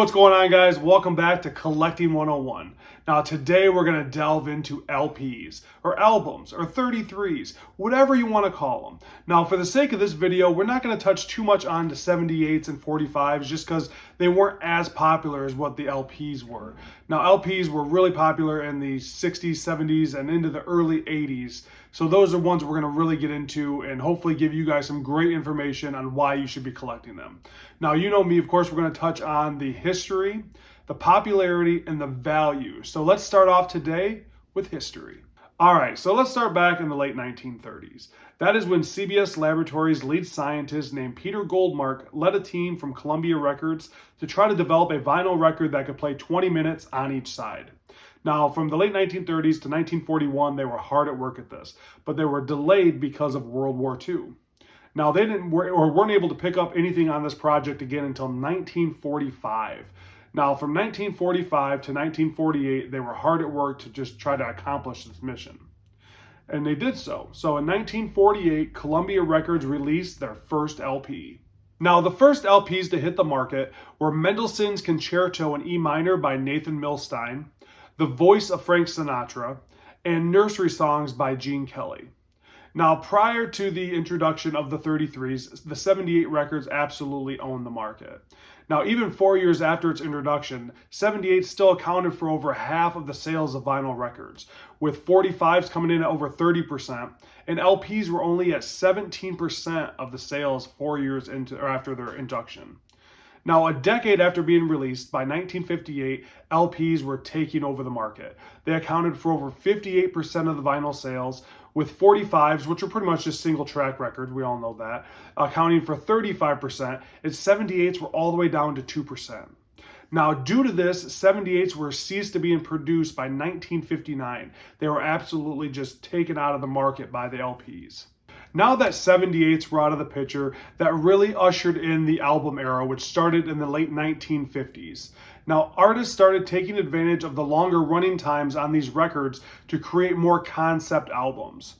what's going on, guys? Welcome back to Collecting 101. Now today we're going to delve into LPs or albums or 33s, whatever you want to call them. Now for the sake of this video, we're not going to touch too much on the 78s and 45s just because they weren't as popular as what the LPs were. Now LPs were really popular in the 60s, 70s, and into the early 80s. So those are ones we're going to really get into and hopefully give you guys some great information on why you should be collecting them. Now, you know me, of course, we're going to touch on the history, the popularity, and the value. So let's start off today with history. All right, so let's start back in the late 1930s. That is when CBS Laboratories lead scientist named Peter Goldmark led a team from Columbia Records to try to develop a vinyl record that could play 20 minutes on each side. Now, from the late 1930s to 1941, they were hard at work at this, but they were delayed because of World War II. Now, they weren't able to pick up anything on this project again until 1945. Now, from 1945 to 1948, they were hard at work to just try to accomplish this mission. And they did so. So in 1948, Columbia Records released their first LP. Now, the first LPs to hit the market were Mendelssohn's Concerto in E minor by Nathan Milstein, The Voice of Frank Sinatra, and Nursery Songs by Gene Kelly. Now, prior to the introduction of the 33s, the 78 records absolutely owned the market. Now, even 4 years after its introduction, 78 still accounted for over half of the sales of vinyl records, with 45s coming in at over 30%, and LPs were only at 17% of the sales 4 years into or after their introduction. Now, a decade after being released, by 1958, LPs were taking over the market. They accounted for over 58% of the vinyl sales, with 45s, which are pretty much just single track records, we all know that, accounting for 35%, and 78s were all the way down to 2%. Now, due to this, 78s were ceased to being produced by 1959. They were absolutely just taken out of the market by the LPs. Now that 78s were out of the picture, that really ushered in the album era, which started in the late 1950s. Now, artists started taking advantage of the longer running times on these records to create more concept albums.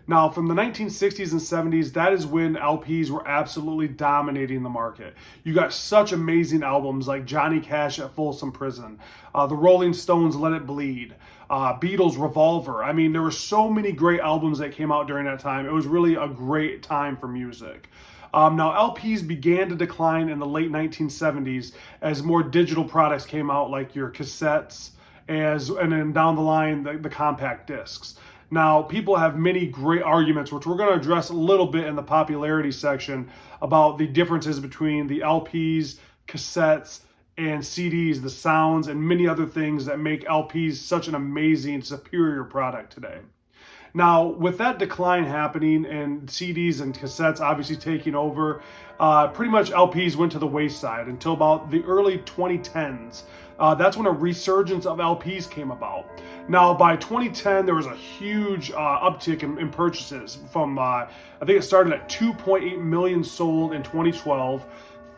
Now, from the 1960s and 70s, that is when LPs were absolutely dominating the market. You got such amazing albums like Johnny Cash at Folsom Prison, the Rolling Stones' Let It Bleed, Beatles' Revolver. I mean, there were so many great albums that came out during that time. It was really a great time for music. Now, LPs began to decline in the late 1970s as more digital products came out, like your cassettes, and then down the line, the compact discs. Now, people have many great arguments, which we're going to address a little bit in the popularity section, about the differences between the LPs, cassettes, and CDs, the sounds, and many other things that make LPs such an amazing, superior product today. Now, with that decline happening and CDs and cassettes obviously taking over, pretty much LPs went to the wayside until about the early 2010s. That's when a resurgence of LPs came about. Now, by 2010, there was a huge uptick in purchases from, I think it started at 2.8 million sold in 2012,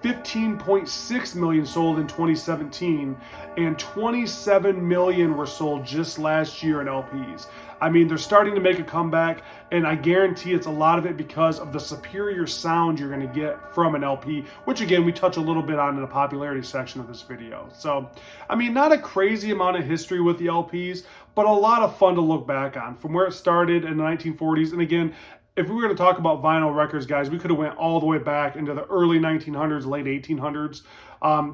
15.6 million sold in 2017, and 27 million were sold just last year in LPs. I mean, they're starting to make a comeback, and I guarantee it's a lot of it because of the superior sound you're going to get from an LP, which again, we touch a little bit on in the popularity section of this video. So, I mean, not a crazy amount of history with the LPs, but a lot of fun to look back on from where it started in the 1940s. And again, if we were going to talk about vinyl records, guys, we could have went all the way back into the early 1900s, late 1800s,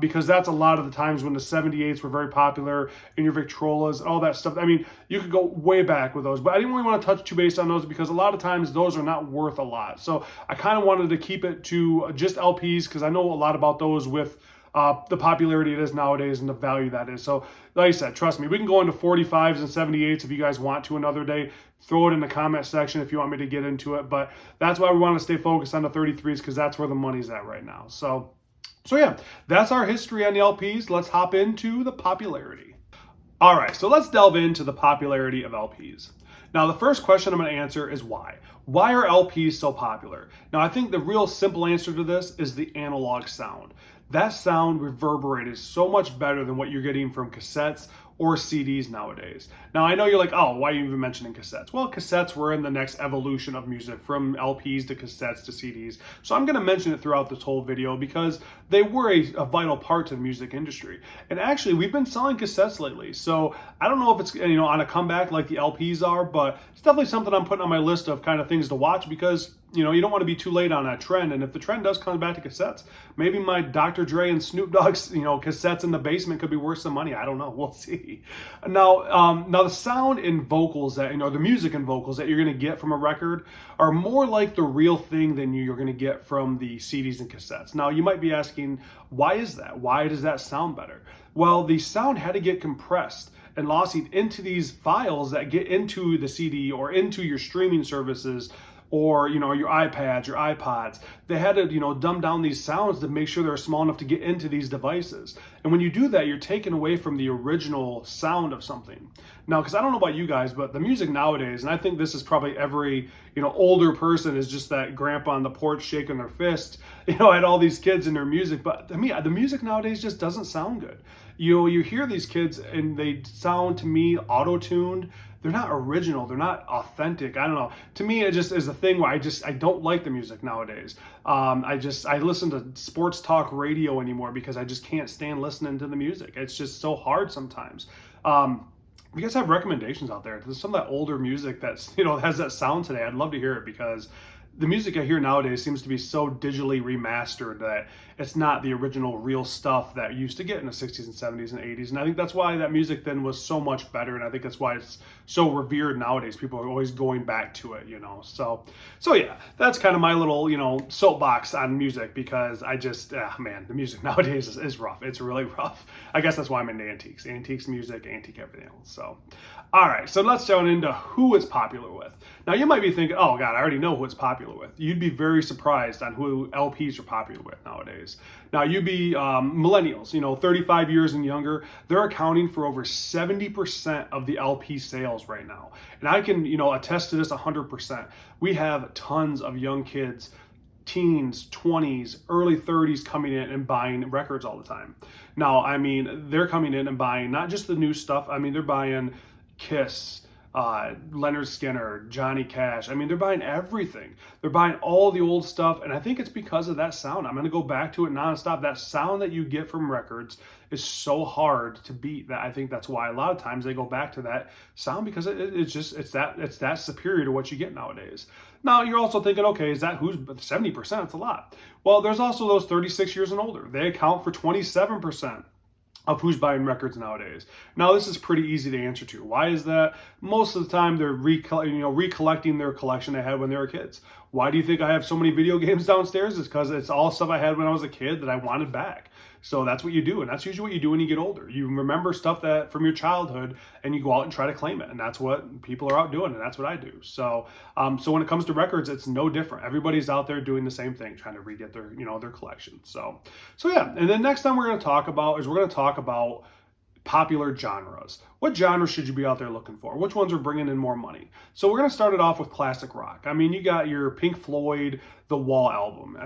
because that's a lot of the times when the 78s were very popular, and your Victrolas and all that stuff. I mean, you could go way back with those, but I didn't really want to touch too base on those because a lot of times those are not worth a lot. So I kind of wanted to keep it to just LPs because I know a lot about those with the popularity it is nowadays and the value that is. So like I said, trust me, we can go into 45s and 78s if you guys want to another day. Throw it in the comment section if you want me to get into it. But that's why we want to stay focused on the 33s because that's where the money's at right now. So yeah, that's our history on the LPs. Let's hop into the popularity. All right, so let's delve into the popularity of LPs. Now, the first question I'm going to answer is why. Why are LPs so popular? Now, I think the real simple answer to this is the analog sound. That sound reverberated so much better than what you're getting from cassettes or CDs nowadays. Now, I know you're like, oh, why are you even mentioning cassettes? Well, cassettes were in the next evolution of music, from LPs to cassettes to CDs. So I'm going to mention it throughout this whole video because they were a vital part to the music industry. And actually, we've been selling cassettes lately. So I don't know if it's, on a comeback like the LPs are, but it's definitely something I'm putting on my list of kind of things to watch because you don't want to be too late on that trend. And if the trend does come back to cassettes, maybe my Dr. Dre and Snoop Dogg's, cassettes in the basement could be worth some money. I don't know. We'll see. Now the sound and vocals that, the music and vocals that you're going to get from a record are more like the real thing than you're going to get from the CDs and cassettes. Now, you might be asking, why is that? Why does that sound better? Well, the sound had to get compressed and lost into these files that get into the CD or into your streaming services, or your iPads, your iPods. They had to dumb down these sounds to make sure they're small enough to get into these devices. And when you do that, you're taking away from the original sound of something. Now, because I don't know about you guys, but the music nowadays, and I think this is probably every older person, is just that grandpa on the porch shaking their fist at all these kids and their music. But to me, the music nowadays just doesn't sound good. You hear these kids and they sound, to me, auto-tuned. They're not original. They're not authentic. I don't know. To me, it just is a thing where I don't like the music nowadays. I listen to sports talk radio anymore because I just can't stand listening to the music. It's just so hard sometimes. You guys have recommendations out there? There's some of that older music that's, has that sound today. I'd love to hear it because the music I hear nowadays seems to be so digitally remastered that it's not the original real stuff that you used to get in the 60s and 70s and 80s. And I think that's why that music then was so much better. And I think that's why it's so revered nowadays. People are always going back to it, So yeah, that's kind of my little, soapbox on music because I just, the music nowadays is rough. It's really rough. I guess that's why I'm into antiques. Antiques music, antique everything else. So, all right, so let's jump into who it's popular with. Now, you might be thinking, oh, God, I already know who it's popular with. You'd be very surprised on who LPs are popular with nowadays. Now, you'd be millennials, 35 years and younger. They're accounting for over 70% of the LP sales right now. And I can, attest to this 100%. We have tons of young kids, teens, 20s, early 30s coming in and buying records all the time. Now, they're coming in and buying not just the new stuff. They're buying Kiss, Leonard Skinner, Johnny Cash. They're buying everything. They're buying all the old stuff, and I think it's because of that sound. I'm going to go back to it nonstop. That sound that you get from records is so hard to beat that I think that's why a lot of times they go back to that sound because it's that superior to what you get nowadays. Now, you're also thinking, okay, is that who's 70%? That's a lot. Well, there's also those 36 years and older. They account for 27% of who's buying records nowadays. Now, this is pretty easy to answer to. Why is that? Most of the time, they're recollecting their collection they had when they were kids. Why do you think I have so many video games downstairs? It's because it's all stuff I had when I was a kid that I wanted back. So that's what you do, and that's usually what you do when you get older. You remember stuff that from your childhood, and you go out and try to claim it, and that's what people are out doing, and that's what I do. So, so when it comes to records, it's no different. Everybody's out there doing the same thing, trying to re-get their, their collection. So yeah. And then next time we're going to talk about popular genres. What genres should you be out there looking for? Which ones are bringing in more money? So we're going to start it off with classic rock. You got your Pink Floyd, The Wall album.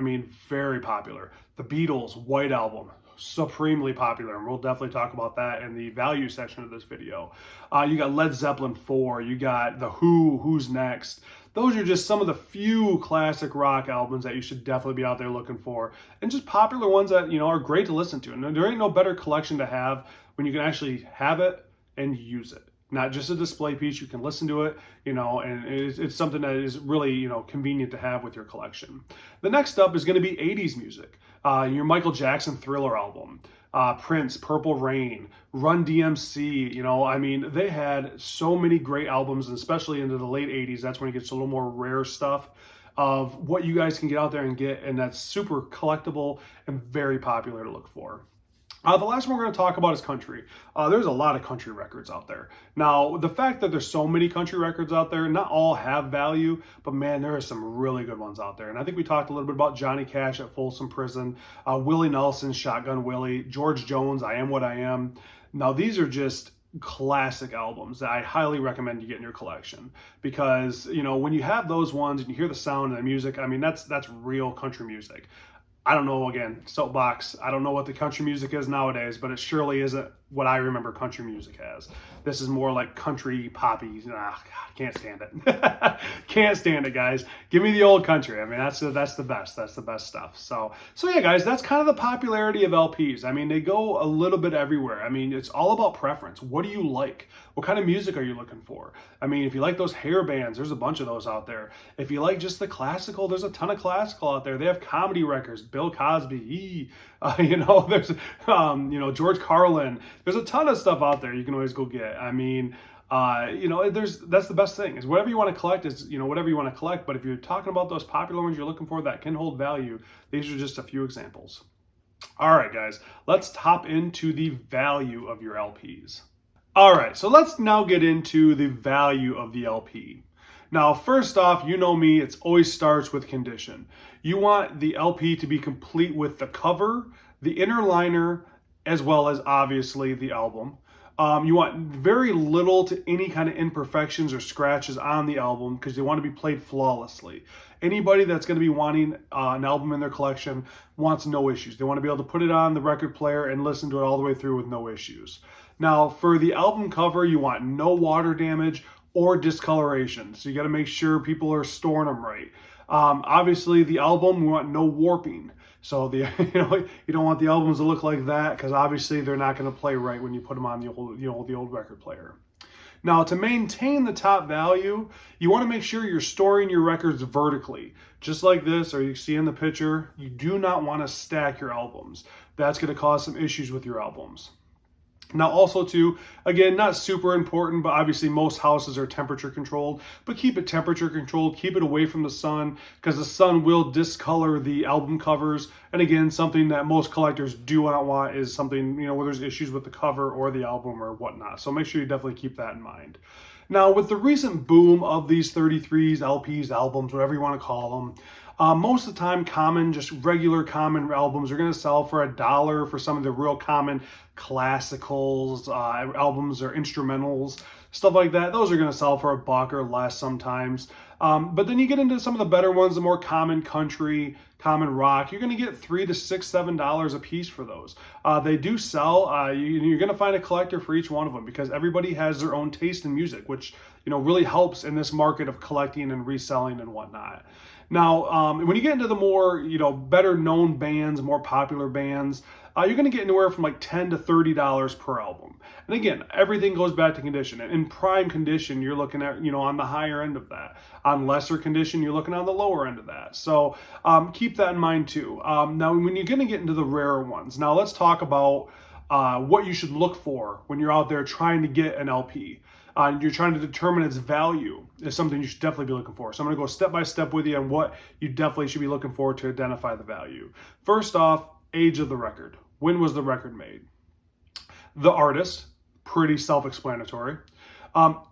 Very popular. The Beatles, White Album, supremely popular, and we'll definitely talk about that in the value section of this video. You got Led Zeppelin 4, you got The Who, Who's Next. Those are just some of the few classic rock albums that you should definitely be out there looking for, and just popular ones that, are great to listen to. And there ain't no better collection to have when you can actually have it and use it. Not just a display piece, you can listen to it, and it's something that is really, convenient to have with your collection. The next up is going to be 80s music. Your Michael Jackson Thriller album, Prince, Purple Rain, Run DMC, they had so many great albums, and especially into the late 80s, that's when it gets a little more rare stuff of what you guys can get out there and get, and that's super collectible and very popular to look for. The last one we're going to talk about is country. There's a lot of country records out there. Now, the fact that there's so many country records out there, not all have value, but man, there are some really good ones out there. And I think we talked a little bit about Johnny Cash at Folsom Prison, Willie Nelson, Shotgun Willie, George Jones, I Am What I Am. Now, these are just classic albums that I highly recommend you get in your collection because, when you have those ones and you hear the sound and the music, that's real country music. I don't know, again, soapbox. I don't know what the country music is nowadays, but it surely isn't what I remember country music as. This is more like country poppy. God, can't stand it. Can't stand it, guys. Give me the old country. I mean, that's the best. That's the best stuff. So yeah, guys, that's kind of the popularity of LPs. I mean, they go a little bit everywhere. I mean, it's all about preference. What do you like? What kind of music are you looking for? I mean, if you like those hair bands, there's a bunch of those out there. If you like just the classical, there's a ton of classical out there. They have comedy records, Bill Cosby, there's, George Carlin. There's a ton of stuff out there you can always go get. I mean, that's the best thing is whatever you want to collect is, whatever you want to collect. But if you're talking about those popular ones you're looking for that can hold value, these are just a few examples. All right, guys, let's hop into the value of your LPs. All right, so let's now get into the value of the LP. Now, first off, you know me, it always starts with condition. You want the LP to be complete with the cover, the inner liner, as well as obviously the album. You want very little to any kind of imperfections or scratches on the album because they want to be played flawlessly. Anybody that's going to be wanting an album in their collection wants no issues. They want to be able to put it on the record player and listen to it all the way through with no issues. Now, for the album cover, you want no water damage or discoloration. So you got to make sure people are storing them right. Obviously, the album, we want no warping. So you don't want the albums to look like that because obviously they're not going to play right when you put them on the old record player. Now, to maintain the top value, you want to make sure you're storing your records vertically, just like this, or you see in the picture. You do not want to stack your albums. That's going to cause some issues with your albums. Now also too, again, not super important, but obviously most houses are temperature controlled, but keep it temperature controlled, keep it away from the sun because the sun will discolor the album covers. And again, something that most collectors do not want is something, where there's issues with the cover or the album or whatnot. So make sure you definitely keep that in mind. Now, with the recent boom of these 33s, LPs, albums, whatever you want to call them, most of the time, just regular common albums are going to sell for $1 for some of the real common classicals, albums or instrumentals, stuff like that. Those are going to sell for $1 or less sometimes. But then you get into some of the better ones, the more common country, common rock. You're going to get $3 to $6, $7 a piece for those. They do sell. You're going to find a collector for each one of them because everybody has their own taste in music, which really helps in this market of collecting and reselling and whatnot. Now, when you get into the more, better known bands, more popular bands, you're going to get anywhere from like $10 to $30 per album. And again, everything goes back to condition. In prime condition, you're looking at, on the higher end of that. On lesser condition, you're looking on the lower end of that. So keep that in mind too. Now, when you're going to get into the rarer ones, now let's talk about what you should look for when you're out there trying to get an LP. You're trying to determine its value is something you should definitely be looking for. So I'm going to go step by step with you on what you definitely should be looking for to identify the value. First off, age of the record. When was the record made? The artist, pretty self-explanatory.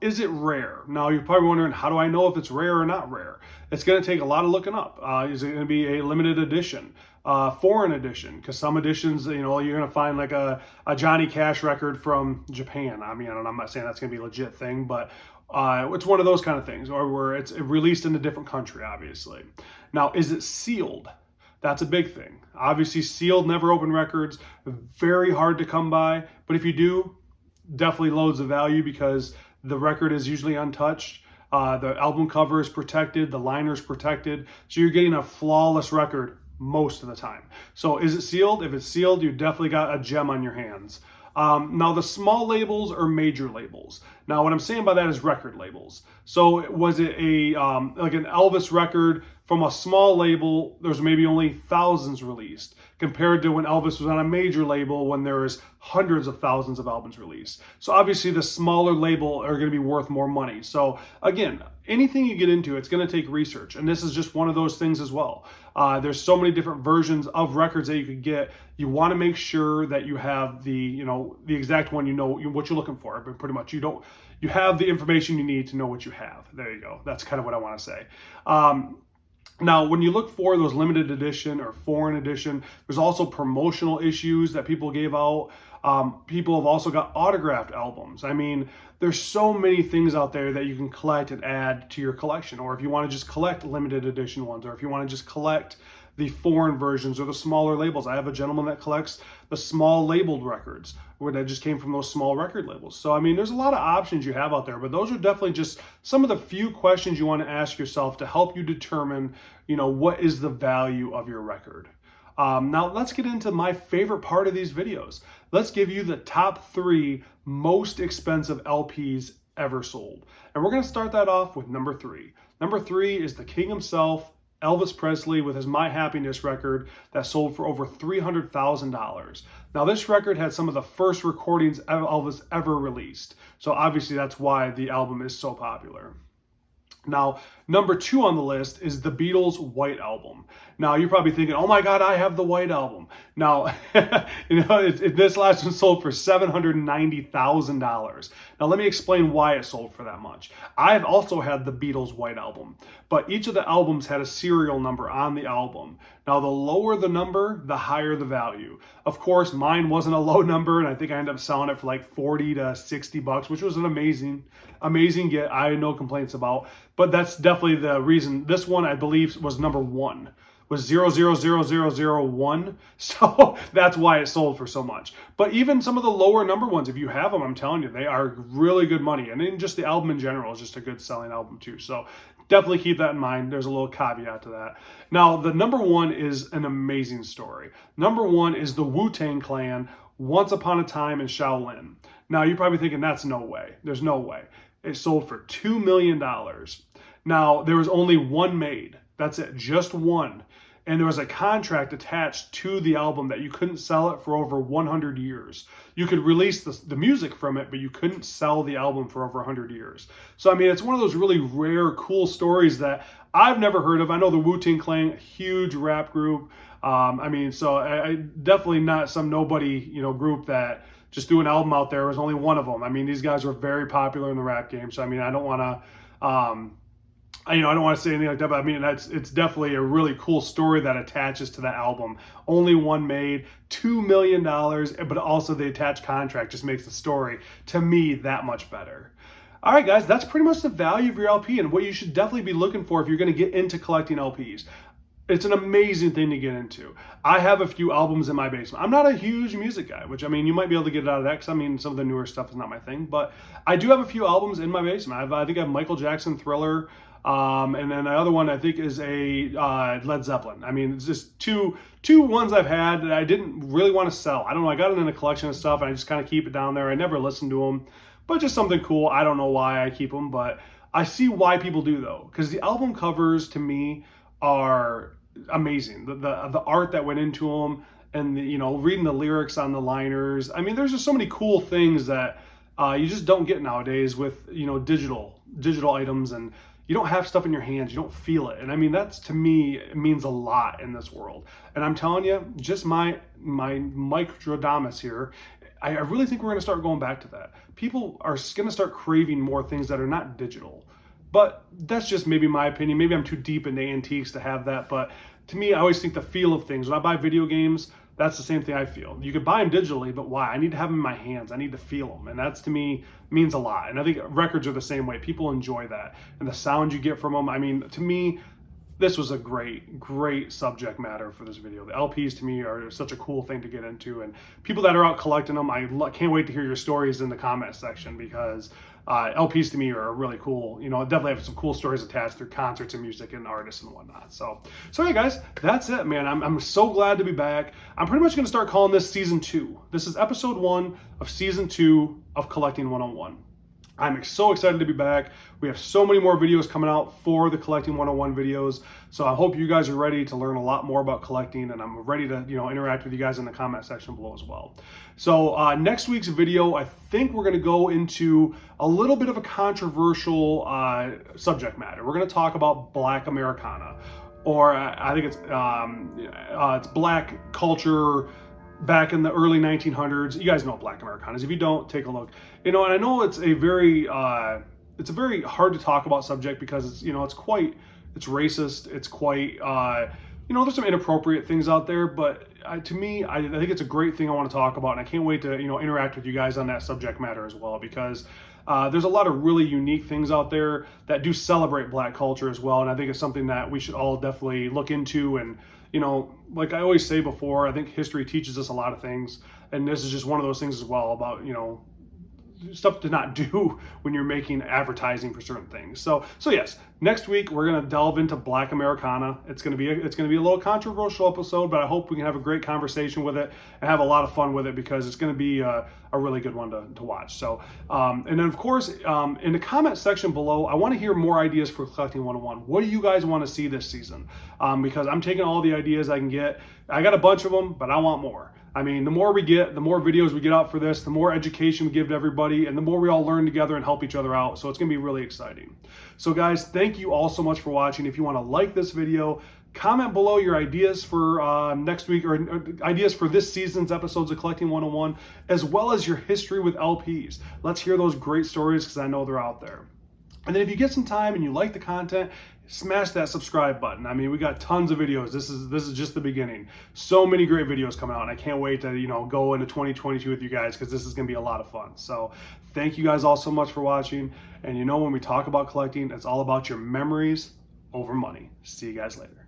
Is it rare? Now, you're probably wondering, how do I know if it's rare or not rare? It's going to take a lot of looking up. Is it going to be a limited edition? Foreign edition, because some editions, you're going to find like a Johnny Cash record from Japan. I mean, I'm not saying that's going to be a legit thing, but it's one of those kind of things, or where it's released in a different country, obviously. Now, is it sealed? That's a big thing. Obviously, sealed, never open records, very hard to come by, but if you do, definitely loads of value because the record is usually untouched. The album cover is protected, the liner is protected, so you're getting a flawless record most of the time. So is it sealed? If it's sealed, you definitely got a gem on your hands. Now the small labels or major labels. Now what I'm saying by that is record labels. So was it like an Elvis record from a small label? There's maybe only thousands released compared to when Elvis was on a major label when there was hundreds of thousands of albums released. So obviously the smaller label are going to be worth more money. So again, anything you get into, it's going to take research. And this is just one of those things as well. There's so many different versions of records that you could get. You want to make sure that you have the exact one, what you're looking for, but pretty much you have the information you need to know what you have. There you go. That's kind of what I want to say. Now, when you look for those limited edition or foreign edition, there's also promotional issues that people gave out. People have also got autographed albums. I mean, there's so many things out there that you can collect and add to your collection. Or if you want to just collect limited edition ones, or if you want to just collect the foreign versions or the smaller labels. I have a gentleman that collects the small labeled records that just came from those small record labels. So, I mean, there's a lot of options you have out there, but those are definitely just some of the few questions you want to ask yourself to help you determine, what is the value of your record. Now let's get into my favorite part of these videos. Let's give you the top 3 most expensive LPs ever sold. And we're going to start that off with number 3. Number 3 is the king himself, Elvis Presley, with his My Happiness record that sold for over $300,000. Now this record had some of the first recordings Elvis ever released. So obviously that's why the album is so popular. Now, number 2 on the list is the Beatles' White Album. Now, you're probably thinking, oh my God, I have the White Album. Now, this last one sold for $790,000. Now, let me explain why it sold for that much. I've also had the Beatles' White Album, but each of the albums had a serial number on the album. Now, the lower the number, the higher the value. Of course, mine wasn't a low number, and I think I ended up selling it for like 40 to 60 bucks, which was an amazing get. I had no complaints about, but that's definitely the reason. This one, I believe, was number 1. Was 000001, so that's why it sold for so much. But even some of the lower number ones, if you have them, I'm telling you, they are really good money. And then just the album in general is just a good selling album too. So definitely keep that in mind. There's a little caveat to that. Now, the number 1 is an amazing story. Number 1 is the Wu-Tang Clan, Once Upon a Time in Shaolin. Now, you're probably thinking, that's no way. There's no way. It sold for $2 million. Now, there was only one made. That's it, just one. And there was a contract attached to the album that you couldn't sell it for over 100 years. You could release the music from it, but you couldn't sell the album for over 100 years. So, I mean, it's one of those really rare, cool stories that I've never heard of. I know the Wu-Tang Clan, huge rap group. I definitely not some nobody, group that just threw an album out there. There was only one of them. I mean, these guys were very popular in the rap game. So, I mean, I don't want to... I don't want to say anything like that, but I mean, it's definitely a really cool story that attaches to that album. Only one made, $2 million, but also the attached contract just makes the story, to me, that much better. All right, guys, that's pretty much the value of your LP and what you should definitely be looking for if you're going to get into collecting LPs. It's an amazing thing to get into. I have a few albums in my basement. I'm not a huge music guy, which, I mean, you might be able to get it out of that because, I mean, some of the newer stuff is not my thing. But I do have a few albums in my basement. I think I have Michael Jackson, Thriller, and then the other one I think is a Led Zeppelin. I mean, it's just two ones I've had that I didn't really want to sell. I don't know. I got it in a collection of stuff, and I just kind of keep it down there. I never listen to them, but just something cool. I don't know why I keep them, but I see why people do, though, because the album covers, to me, are amazing. The art that went into them, and reading the lyrics on the liners. I mean, there's just so many cool things that you just don't get nowadays with digital items, and you don't have stuff in your hands, you don't feel it. And I mean, that's, to me, it means a lot in this world. And I'm telling you, just my microdamus here, I really think we're going to start going back to that. People are going to start craving more things that are not digital. But that's just maybe my opinion. Maybe I'm too deep into antiques to have that. But to me, I always think the feel of things. When I buy video games, that's the same thing I feel. You could buy them digitally, but why? I need to have them in my hands. I need to feel them. And that's, to me, means a lot. And I think records are the same way. People enjoy that. And the sound you get from them, I mean, to me, this was a great subject matter for this video. The LPs, to me, are such a cool thing to get into. And people that are out collecting them, I can't wait to hear your stories in the comment section, because LPs to me are really cool. Definitely have some cool stories attached through concerts and music and artists and whatnot. So yeah, guys, that's it, man. I'm so glad to be back. I'm pretty much going to start calling this season 2. This is episode 1 of season 2 of Collecting 101. I'm so excited to be back. We have so many more videos coming out for the Collecting 101 videos. So I hope you guys are ready to learn a lot more about collecting, and I'm ready to, interact with you guys in the comment section below as well. So next week's video, I think we're going to go into a little bit of a controversial subject matter. We're going to talk about Black Americana, or I think it's Black culture back in the early 1900s. You guys know Black Americanas. If you don't, take a look. And I know it's a very hard to talk about subject, because it's it's racist. It's quite you know, there's some inappropriate things out there, but to me, I think it's a great thing I want to talk about, and I can't wait to, you know, interact with you guys on that subject matter as well, because there's a lot of really unique things out there that do celebrate Black culture as well, and I think it's something that we should all definitely look into. And, you know, like I always say before, I think history teaches us a lot of things, and this is just one of those things as well about, you know, stuff to not do when you're making advertising for certain things. So yes, next week we're gonna delve into Black Americana. It's gonna be a little controversial episode, but I hope we can have a great conversation with it and have a lot of fun with it, because it's gonna be a really good one to watch. So and then of course in the comment section below, I want to hear more ideas for Collecting 101. What do you guys want to see this season? Because I'm taking all the ideas I can get. I got a bunch of them, but I want more. I mean, the more we get, the more videos we get out for this, the more education we give to everybody, and the more we all learn together and help each other out. So it's going to be really exciting. So guys, thank you all so much for watching. If you want to like this video, comment below your ideas for next week, or ideas for this season's episodes of Collecting 101, as well as your history with LPs. Let's hear those great stories, because I know they're out there. And then if you get some time and you like the content, smash that subscribe button. I mean, we got tons of videos. This is just the beginning. So many great videos coming out, and I can't wait to, you know, go into 2022 with you guys, because this is going to be a lot of fun. So thank you guys all so much for watching. And you know, when we talk about collecting, it's all about your memories over money. See you guys later.